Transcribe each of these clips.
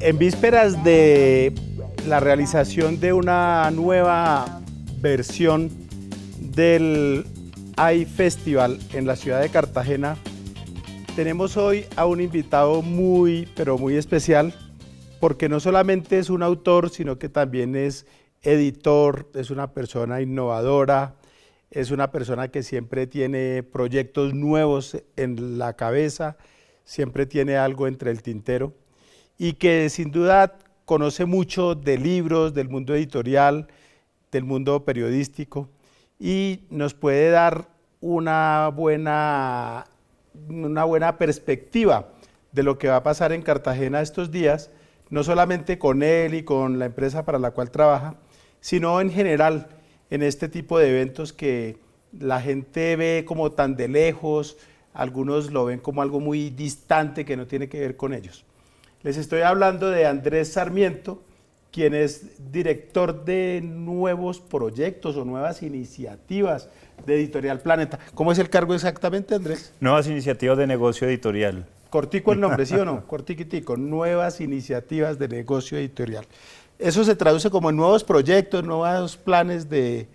En vísperas de la realización de una nueva versión del iFestival en la ciudad de Cartagena, tenemos hoy a un invitado muy, pero muy especial, porque no solamente es un autor, sino que también es editor, es una persona innovadora, es una persona que siempre tiene proyectos nuevos en la cabeza, siempre tiene algo entre el tintero y que sin duda conoce mucho de libros, del mundo editorial, del mundo periodístico y nos puede dar una buena perspectiva de lo que va a pasar en Cartagena estos días, no solamente con él y con la empresa para la cual trabaja, sino en general en este tipo de eventos que la gente ve como tan de lejos, algunos lo ven como algo muy distante que no tiene que ver con ellos. Les estoy hablando de Andrés Sarmiento, quien es director de nuevos proyectos o nuevas iniciativas de Editorial Planeta. ¿Cómo es el cargo exactamente, Andrés? Nuevas iniciativas de negocio editorial. Cortico el nombre, ¿sí o no? Cortiquitico, nuevas iniciativas de negocio editorial. Eso se traduce como en nuevos proyectos, nuevos planes de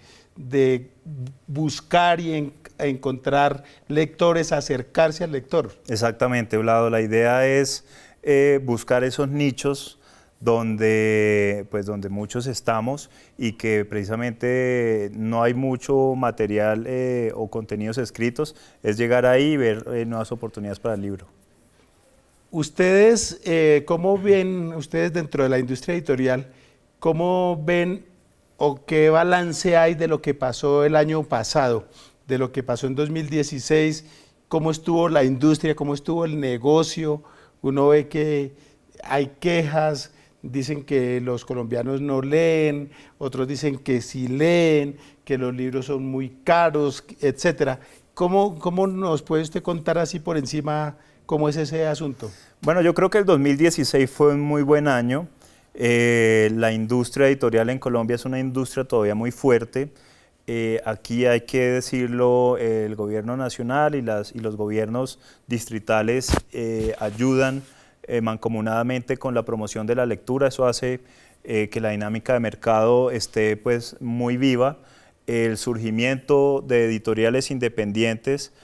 buscar y encontrar lectores, acercarse al lector. Exactamente, Vlado. La idea es buscar esos nichos donde muchos estamos y que precisamente no hay mucho material o contenidos escritos. Es llegar ahí y ver nuevas oportunidades para el libro. Ustedes, ¿cómo ven, ustedes dentro de la industria editorial, cómo ven o qué balance hay de lo que pasó el año pasado, de lo que pasó en 2016, cómo estuvo la industria, cómo estuvo el negocio? Uno ve que hay quejas, dicen que los colombianos no leen, otros dicen que sí leen, que los libros son muy caros, etcétera. ¿Cómo nos puede usted contar así por encima cómo es ese asunto? Bueno, yo creo que el 2016 fue un muy buen año. La industria editorial en Colombia es una industria todavía muy fuerte. Aquí hay que decirlo, el gobierno nacional y los gobiernos distritales ayudan mancomunadamente con la promoción de la lectura. Eso hace que la dinámica de mercado esté pues muy viva. El surgimiento de editoriales independientes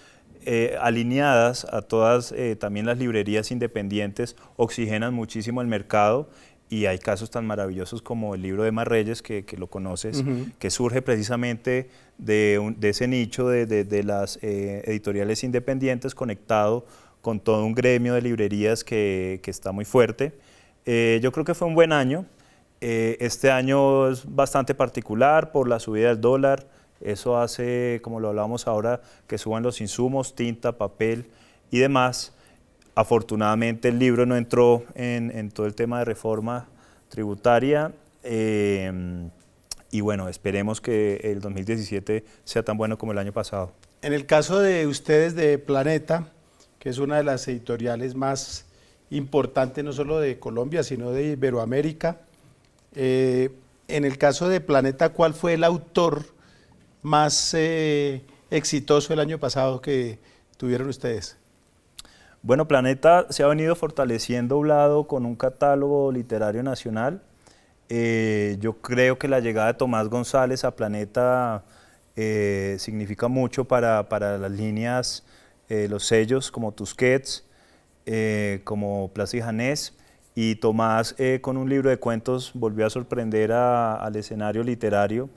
alineadas a todas también las librerías independientes oxigenan muchísimo el mercado. Y hay casos tan maravillosos como el libro de Marreyes, que lo conoces, que surge precisamente de ese nicho de las editoriales independientes conectado con todo un gremio de librerías que está muy fuerte. Yo creo que fue un buen año. Este año es bastante particular por la subida del dólar. Eso hace, como lo hablamos ahora, que suban los insumos, tinta, papel y demás. Afortunadamente el libro no entró en todo el tema de reforma tributaria y bueno, esperemos que el 2017 sea tan bueno como el año pasado. En el caso de ustedes de Planeta, que es una de las editoriales más importantes no solo de Colombia, sino de Iberoamérica, en el caso de Planeta, ¿cuál fue el autor más exitoso el año pasado que tuvieron ustedes? Bueno, Planeta se ha venido fortaleciendo, Vlado, con un catálogo literario nacional. Yo creo que la llegada de Tomás González a Planeta significa mucho para las líneas, los sellos como Tusquets, como Plaza y Janés. Y Tomás con un libro de cuentos volvió a sorprender al escenario literario.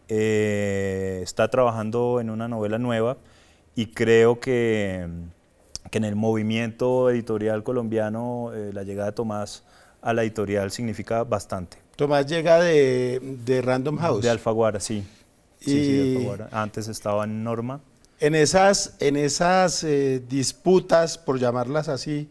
Está trabajando en una novela nueva y creo que en el movimiento editorial colombiano la llegada de Tomás a la editorial significa bastante. Tomás llega de Random House. De Alfaguara, sí. Sí, de Alfaguara. Antes estaba en Norma. En esas disputas, por llamarlas así,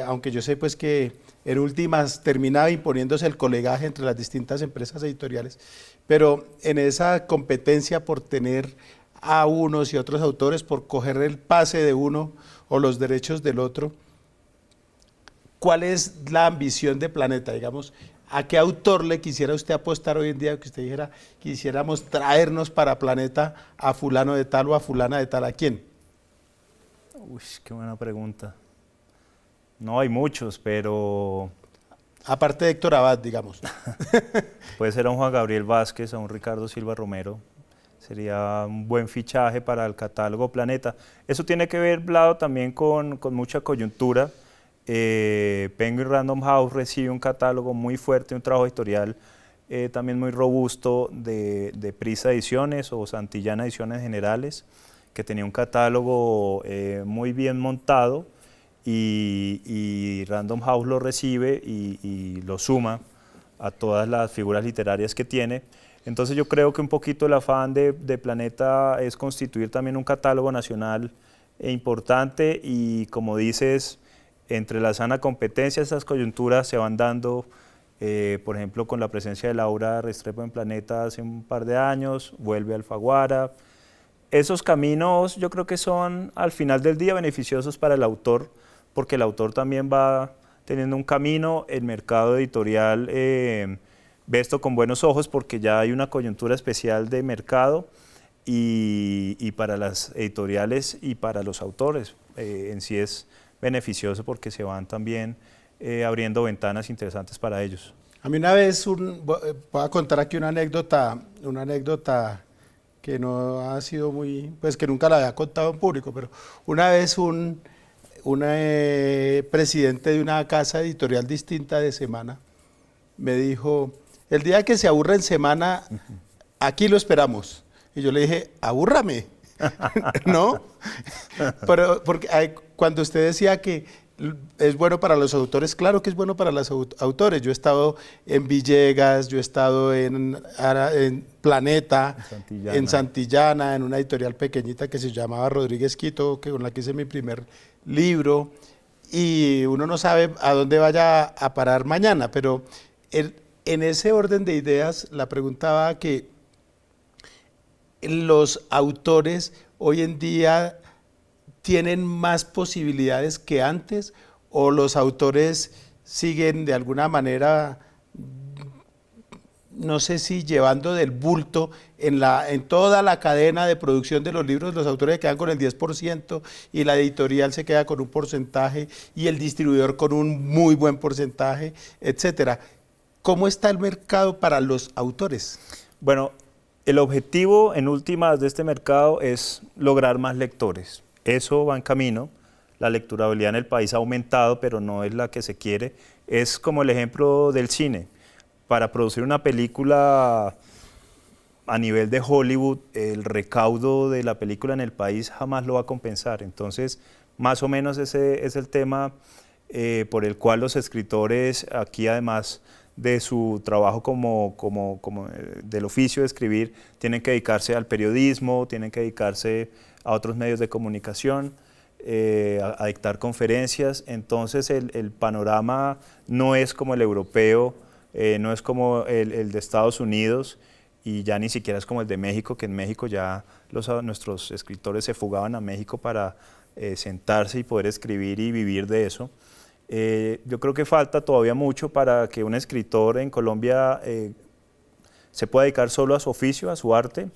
aunque yo sé pues que en últimas terminaba imponiéndose el colegaje entre las distintas empresas editoriales, pero en esa competencia por tener a unos y otros autores, por coger el pase de uno o los derechos del otro, ¿cuál es la ambición de Planeta? Digamos, ¿a qué autor le quisiera usted apostar hoy en día que usted dijera, quisiéramos traernos para Planeta a fulano de tal o a fulana de tal? ¿A quién? Uy, qué buena pregunta. No, hay muchos, pero Aparte de Héctor Abad, digamos. Puede ser a un Juan Gabriel Vázquez, a un Ricardo Silva Romero. Sería un buen fichaje para el catálogo Planeta. Eso tiene que ver, Vlado, también con mucha coyuntura. Penguin Random House recibe un catálogo muy fuerte, un trabajo editorial también muy robusto de Prisa Ediciones o Santillana Ediciones Generales, que tenía un catálogo muy bien montado y Random House lo recibe y lo suma a todas las figuras literarias que tiene. Entonces yo creo que un poquito el afán de Planeta es constituir también un catálogo nacional importante y, como dices, entre la sana competencia, esas coyunturas se van dando, por ejemplo, con la presencia de Laura Restrepo en Planeta hace un par de años, vuelve Alfaguara. Esos caminos yo creo que son al final del día beneficiosos para el autor, porque el autor también va teniendo un camino, el mercado editorial ve esto con buenos ojos porque ya hay una coyuntura especial de mercado y para las editoriales y para los autores en sí es beneficioso porque se van también abriendo ventanas interesantes para ellos. A mí una vez, voy a contar aquí una anécdota que no ha sido muy, pues que nunca la había contado en público, pero una vez un presidente de una casa editorial distinta de Semana me dijo, el día que se aburra en Semana, aquí lo esperamos. Y yo le dije, abúrrame, ¿no? Pero porque cuando usted decía que es bueno para los autores, claro que es bueno para los autores. Yo he estado en Villegas, yo he estado en Planeta, en Santillana, en una editorial pequeñita que se llamaba Rodríguez Quito, con la que hice mi primer libro, y uno no sabe a dónde vaya a parar mañana, pero en ese orden de ideas, la preguntaba que los autores hoy en día tienen más posibilidades que antes, o los autores siguen de alguna manera, no sé si llevando del bulto en toda la cadena de producción de los libros. Los autores quedan con el 10% y la editorial se queda con un porcentaje y el distribuidor con un muy buen porcentaje, etcétera. ¿Cómo está el mercado para los autores? Bueno, el objetivo en últimas de este mercado es lograr más lectores. Eso va en camino. La lecturabilidad en el país ha aumentado, pero no es la que se quiere. Es como el ejemplo del cine. Para producir una película a nivel de Hollywood, el recaudo de la película en el país jamás lo va a compensar. Entonces, más o menos ese es el tema por el cual los escritores aquí, además de su trabajo del oficio de escribir, tienen que dedicarse al periodismo, tienen que dedicarse a otros medios de comunicación, a dictar conferencias. Entonces el panorama no es como el europeo, no es como el de Estados Unidos, y ya ni siquiera es como el de México, que en México ya nuestros escritores se fugaban a México para sentarse y poder escribir y vivir de eso. Yo creo que falta todavía mucho para que un escritor en Colombia se pueda dedicar solo a su oficio, a su arte,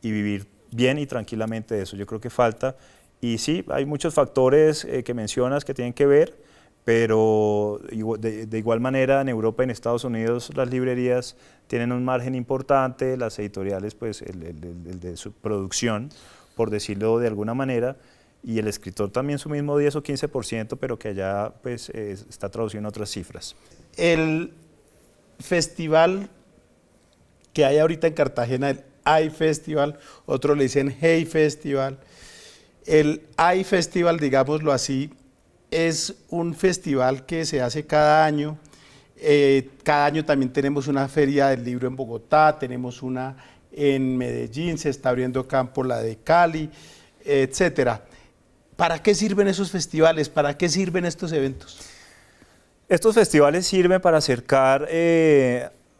y vivir bien y tranquilamente de eso. Yo creo que falta, y sí, hay muchos factores que mencionas que tienen que ver, pero de igual manera en Europa y en Estados Unidos las librerías tienen un margen importante, las editoriales pues el de su producción, por decirlo de alguna manera, y el escritor también su mismo 10 o 15%, pero que allá pues está traducido en otras cifras. El festival que hay ahorita en Cartagena, el iFestival, otros le dicen Hey Festival. El iFestival, digámoslo así, es un festival que se hace cada año. Cada año también tenemos una feria del libro en Bogotá, tenemos una en Medellín, se está abriendo campo la de Cali, etcétera. ¿Para qué sirven esos festivales? ¿Para qué sirven estos eventos? Estos festivales sirven para acercar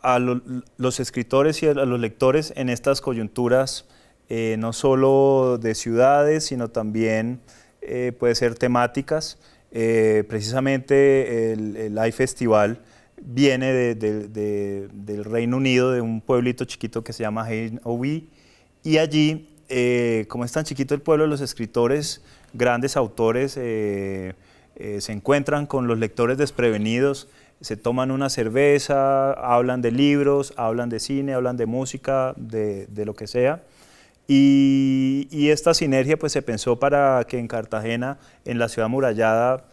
a los escritores y a los lectores en estas coyunturas, no solo de ciudades, sino también puede ser temáticas. Precisamente el iFestival viene del Reino Unido, de un pueblito chiquito que se llama Hain-Owi, y allí, como es tan chiquito el pueblo, los escritores, grandes autores, se encuentran con los lectores desprevenidos se toman una cerveza, hablan de libros, hablan de cine, hablan de música, de lo que sea. Y esta sinergia pues se pensó para que en Cartagena, en la ciudad amurallada,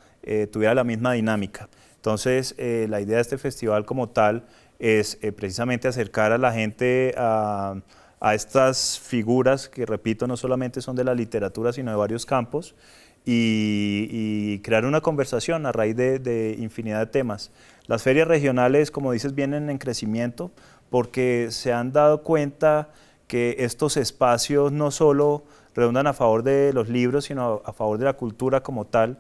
tuviera la misma dinámica. Entonces, la idea de este festival como tal es precisamente acercar a la gente a estas figuras que, repito, no solamente son de la literatura, sino de varios campos, y crear una conversación a raíz de infinidad de temas. Las ferias regionales, como dices, vienen en crecimiento porque se han dado cuenta que estos espacios no solo redundan a favor de los libros, sino a favor de la cultura como tal.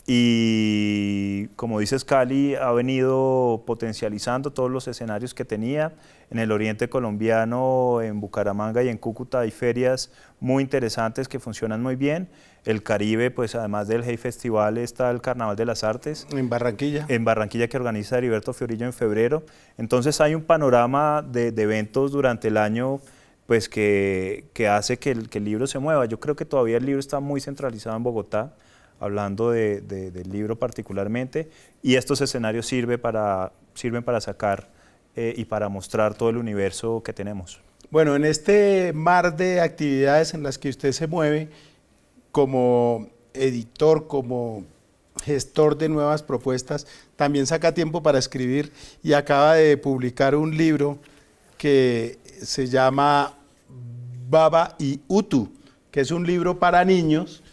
Y como dices, Cali ha venido potencializando todos los escenarios que tenía. En el oriente colombiano, en Bucaramanga y en Cúcuta hay ferias muy interesantes que funcionan muy bien. El Caribe, pues además del Hey Festival, está el Carnaval de las Artes. En Barranquilla. En Barranquilla, que organiza Heriberto Fiorillo en febrero. Entonces hay un panorama de eventos durante el año pues que hace que el libro se mueva. Yo creo que todavía el libro está muy centralizado en Bogotá, hablando del libro particularmente, y estos escenarios sirven para sacar y para mostrar todo el universo que tenemos. Bueno, en este mar de actividades en las que usted se mueve, como editor, como gestor de nuevas propuestas, también saca tiempo para escribir y acaba de publicar un libro que se llama Baba y Utu, que es un libro para niños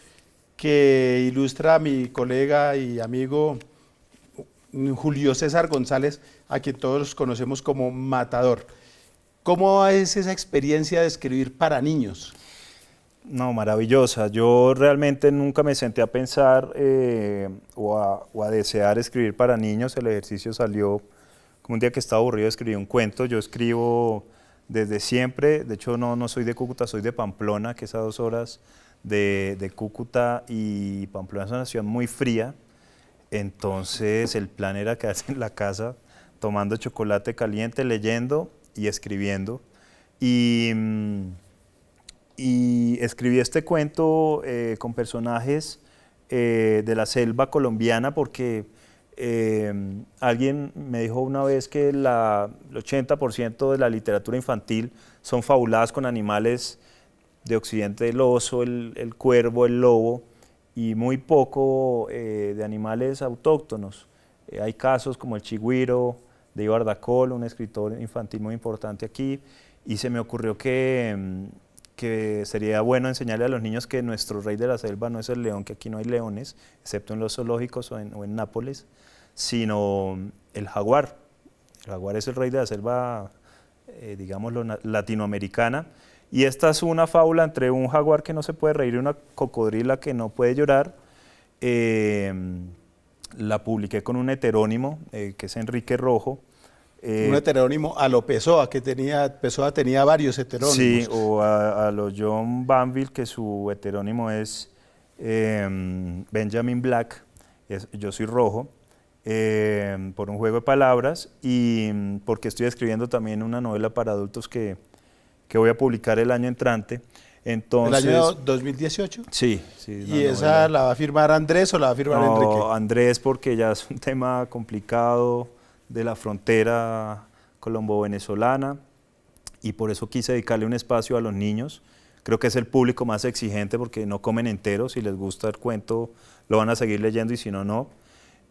que ilustra a mi colega y amigo Julio César González, a quien todos conocemos como Matador. ¿Cómo es esa experiencia de escribir para niños? No, maravillosa. Yo realmente nunca me senté a pensar o a desear escribir para niños. El ejercicio salió como un día que estaba aburrido, escribí un cuento. Yo escribo desde siempre. De hecho, no soy de Cúcuta, soy de Pamplona, que es a 2 horas de Cúcuta, y Pamplona es una ciudad muy fría. Entonces el plan era quedarse en la casa tomando chocolate caliente, leyendo y escribiendo. Y escribí este cuento con personajes de la selva colombiana porque alguien me dijo una vez que el 80% de la literatura infantil son fabuladas con animales de occidente, el oso, el cuervo, el lobo, y muy poco de animales autóctonos. Hay casos como el chigüiro de Ibar Dacol, un escritor infantil muy importante aquí, y se me ocurrió que sería bueno enseñarle a los niños que nuestro rey de la selva no es el león, que aquí no hay leones, excepto en los zoológicos o en Nápoles, sino el jaguar. El jaguar es el rey de la selva, digámoslo, latinoamericana. Y esta es una fábula entre un jaguar que no se puede reír y una cocodrila que no puede llorar. La publiqué con un heterónimo, que es Enrique Rojo. Un heterónimo a lo Pessoa, que Pessoa tenía varios heterónimos. Sí, o a lo John Banville, que su heterónimo es Benjamin Black, yo soy rojo, por un juego de palabras, y porque estoy escribiendo también una novela para adultos que voy a publicar el año entrante. Entonces, ¿el año 2018? Sí. ¿Y esa la va a firmar Andrés o la va a firmar Enrique? Andrés, porque ya es un tema complicado de la frontera colombo-venezolana, y por eso quise dedicarle un espacio a los niños. Creo que es el público más exigente porque no comen enteros. Si les gusta el cuento, lo van a seguir leyendo, y si no, no.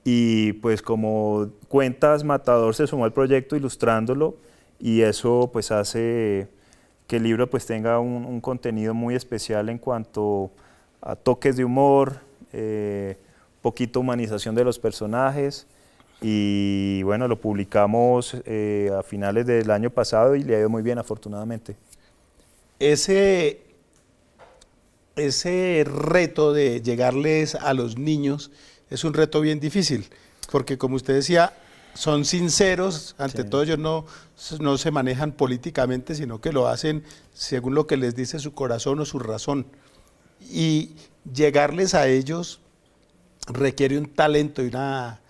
Y pues como cuentas, Matador se sumó al proyecto ilustrándolo, y eso pues hace que el libro pues tenga un contenido muy especial en cuanto a toques de humor, poquito humanización de los personajes, y bueno, lo publicamos a finales del año pasado y le ha ido muy bien, afortunadamente. Ese reto de llegarles a los niños es un reto bien difícil, porque como usted decía, son sinceros, ante todo ellos no se manejan políticamente, sino que lo hacen según lo que les dice su corazón o su razón. Y llegarles a ellos requiere un talento y una...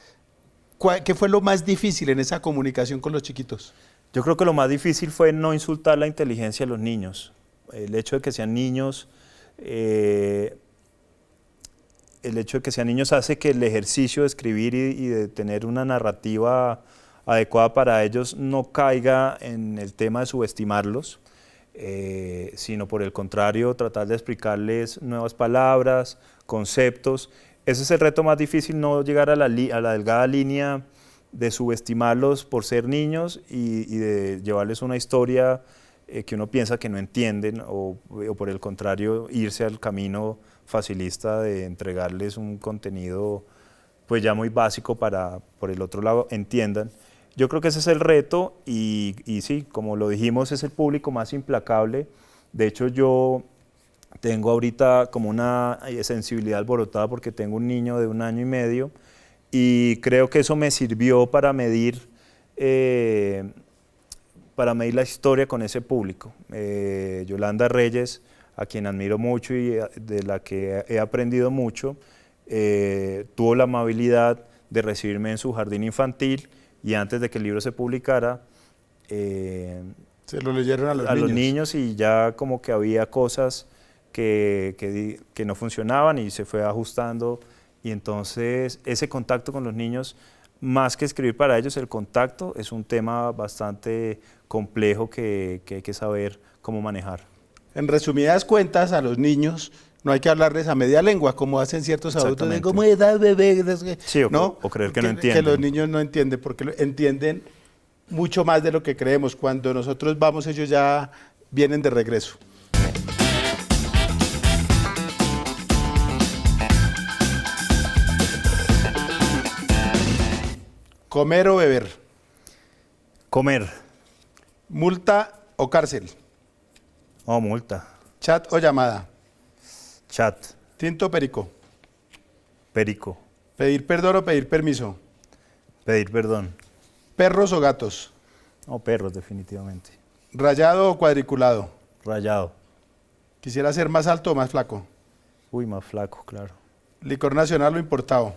¿Qué fue lo más difícil en esa comunicación con los chiquitos? Yo creo que lo más difícil fue no insultar la inteligencia de los niños. El hecho de que sean niños el hecho de que sean niños hace que el ejercicio de escribir y de tener una narrativa adecuada para ellos no caiga en el tema de subestimarlos, sino por el contrario, tratar de explicarles nuevas palabras, conceptos. Ese es el reto más difícil, no llegar a la delgada línea de subestimarlos por ser niños y de llevarles una historia que uno piensa que no entienden o por el contrario irse al camino facilista de entregarles un contenido pues ya muy básico para por el otro lado entiendan. Yo creo que ese es el reto y sí, como lo dijimos, es el público más implacable. De hecho, yo tengo ahorita como una sensibilidad alborotada porque tengo un niño de 1 año y medio y creo que eso me sirvió para medir la historia con ese público. Yolanda Reyes, a quien admiro mucho y de la que he aprendido mucho, tuvo la amabilidad de recibirme en su jardín infantil y antes de que el libro se publicara, se lo leyeron a los niños y ya como que había cosas que no funcionaban y se fue ajustando y entonces ese contacto con los niños, más que escribir para ellos, el contacto es un tema bastante complejo que hay que saber cómo manejar. En resumidas cuentas, a los niños no hay que hablarles a media lengua, como hacen ciertos adultos, de cómo es bebé, sí, ¿no? O creer que no entienden. Que los niños no entienden, porque entienden mucho más de lo que creemos. Cuando nosotros vamos, ellos ya vienen de regreso. ¿Comer o beber? Comer. ¿Multa o cárcel? Oh, multa. ¿Chat o llamada? Chat. ¿Tinto o perico? Perico. ¿Pedir perdón o pedir permiso? Pedir perdón. ¿Perros o gatos? No, perros, definitivamente. ¿Rayado o cuadriculado? Rayado. ¿Quisiera ser más alto o más flaco? Uy, más flaco, claro. ¿Licor nacional o importado?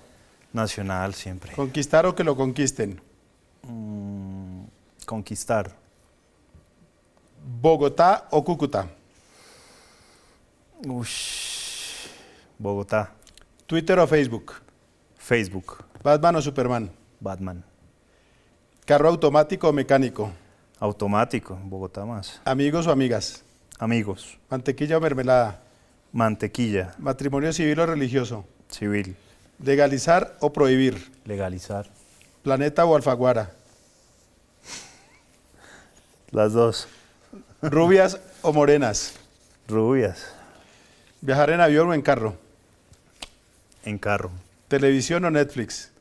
Nacional siempre. ¿Conquistar o que lo conquisten? Conquistar. ¿Bogotá o Cúcuta? Ush. Bogotá. ¿Twitter o Facebook? Facebook. ¿Batman o Superman? Batman. ¿Carro automático o mecánico? Automático, Bogotá más. ¿Amigos o amigas? Amigos. ¿Mantequilla o mermelada? Mantequilla. ¿Matrimonio civil o religioso? Civil. ¿Legalizar o prohibir? Legalizar. ¿Planeta o Alfaguara? Las dos. ¿Rubias o morenas? Rubias. ¿Viajar en avión o en carro? En carro. ¿Televisión o Netflix?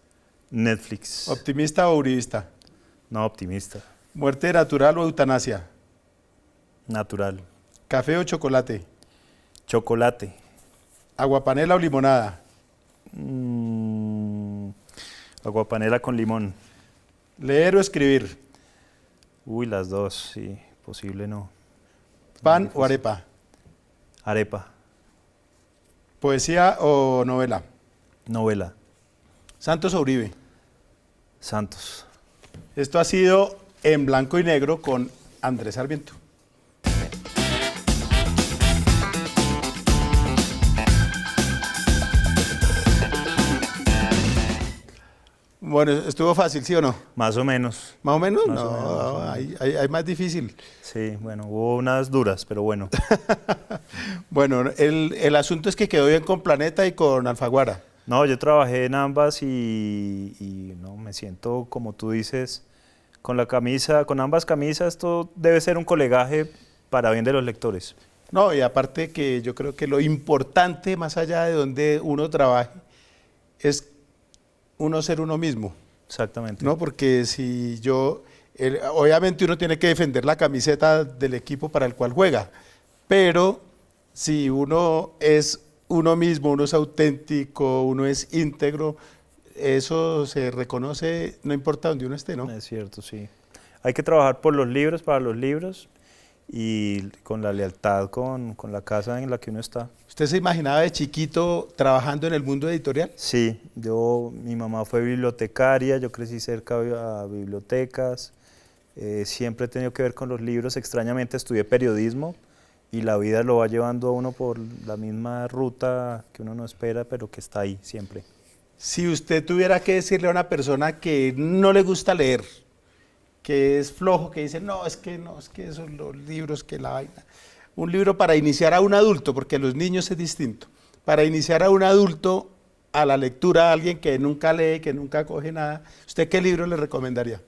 Netflix. ¿Optimista o uribista? No, optimista. ¿Muerte natural o eutanasia? Natural. ¿Café o chocolate? Chocolate. ¿Aguapanela o limonada? Aguapanela con limón. ¿Leer o escribir? Uy, las dos, sí. Posible no. ¿Pan o arepa? Arepa. ¿Poesía o novela? Novela. ¿Santos o Uribe? Santos. Esto ha sido En Blanco y Negro con Andrés Sarmiento. Bueno, estuvo fácil, ¿sí o no? Más o menos. ¿Más o menos? Más No, o menos, más o menos. hay más difícil. Sí, bueno, hubo unas duras, pero bueno. Bueno, el asunto es que quedó bien con Planeta y con Alfaguara. No, yo trabajé en ambas y no, me siento, como tú dices, con la camisa, con ambas camisas, esto debe ser un colegaje para bien de los lectores. No, y aparte que yo creo que lo importante, más allá de donde uno trabaje, es uno ser uno mismo, Exactamente. ¿no? Porque si obviamente uno tiene que defender la camiseta del equipo para el cual juega, pero si uno es uno mismo, uno es auténtico, uno es íntegro, eso se reconoce no importa donde uno esté, ¿no? Es cierto, sí. Hay que trabajar por los libros, para los libros y con la lealtad con la casa en la que uno está. ¿Usted se imaginaba de chiquito trabajando en el mundo editorial? Sí, mi mamá fue bibliotecaria, yo crecí cerca a bibliotecas, siempre he tenido que ver con los libros, extrañamente estudié periodismo y la vida lo va llevando a uno por la misma ruta que uno no espera, pero que está ahí siempre. Si usted tuviera que decirle a una persona que no le gusta leer, que es flojo, que dice, no, es que esos los libros, que la vaina. Un libro para iniciar a un adulto, porque los niños es distinto. Para iniciar a un adulto a la lectura, a alguien que nunca lee, que nunca coge nada, ¿usted qué libro le recomendaría?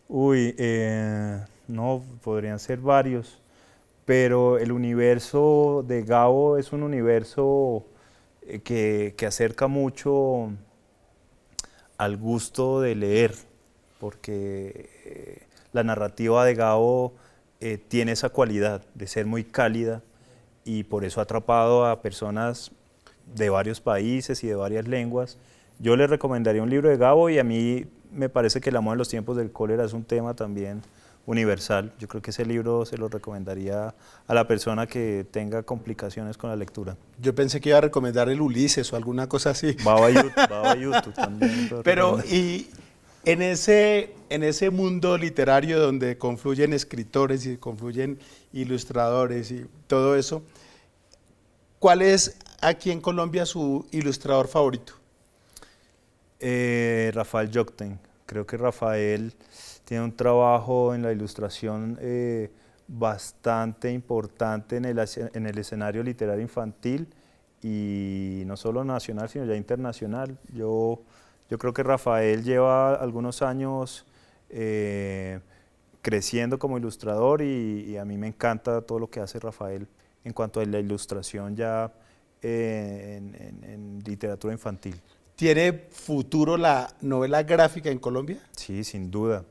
Uy, no, podrían ser varios, pero el universo de Gabo es un universo que acerca mucho al gusto de leer, porque la narrativa de Gabo tiene esa cualidad de ser muy cálida y por eso ha atrapado a personas de varios países y de varias lenguas. Yo le recomendaría un libro de Gabo y a mí me parece que El amor en los tiempos del cólera es un tema también universal. Yo creo que ese libro se lo recomendaría a la persona que tenga complicaciones con la lectura. Yo pensé que iba a recomendar el Ulises o alguna cosa así. Baba Yutu también. Pero, y en ese mundo literario donde confluyen escritores y confluyen ilustradores y todo eso, ¿cuál es aquí en Colombia su ilustrador favorito? Rafael Jócten. Creo que Rafael tiene un trabajo en la ilustración bastante importante en el escenario literario infantil y no solo nacional, sino ya internacional. Yo creo que Rafael lleva algunos años creciendo como ilustrador y a mí me encanta todo lo que hace Rafael en cuanto a la ilustración ya en literatura infantil. ¿Tiene futuro la novela gráfica en Colombia? Sí, sin duda.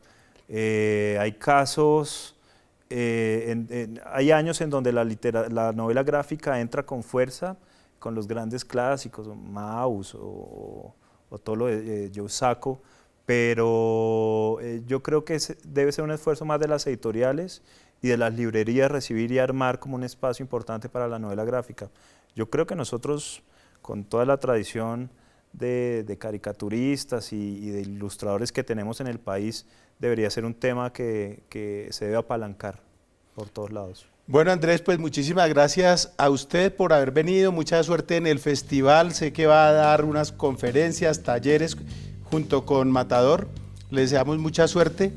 Hay casos, hay años en donde la novela gráfica entra con fuerza con los grandes clásicos, Maus o todo lo de Joe Sacco, pero yo creo que debe ser un esfuerzo más de las editoriales y de las librerías recibir y armar como un espacio importante para la novela gráfica. Yo creo que nosotros, con toda la tradición de caricaturistas y de ilustradores que tenemos en el país, debería ser un tema que se debe apalancar por todos lados. Bueno, Andrés, pues muchísimas gracias a usted por haber venido, mucha suerte en el festival, sé que va a dar unas conferencias, talleres junto con Matador, le deseamos mucha suerte.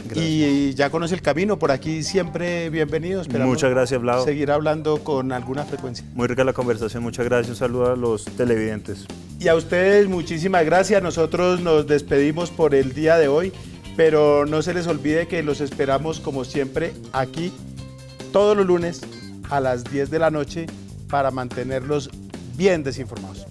Gracias. Y ya conoce el camino, por aquí siempre bienvenido. Muchas gracias, Vlado. Seguir hablando con alguna frecuencia. Muy rica la conversación, muchas gracias, un saludo a los televidentes. Y a ustedes muchísimas gracias, nosotros nos despedimos por el día de hoy, pero no se les olvide que los esperamos como siempre aquí todos los lunes a las 10 de la noche para mantenerlos bien desinformados.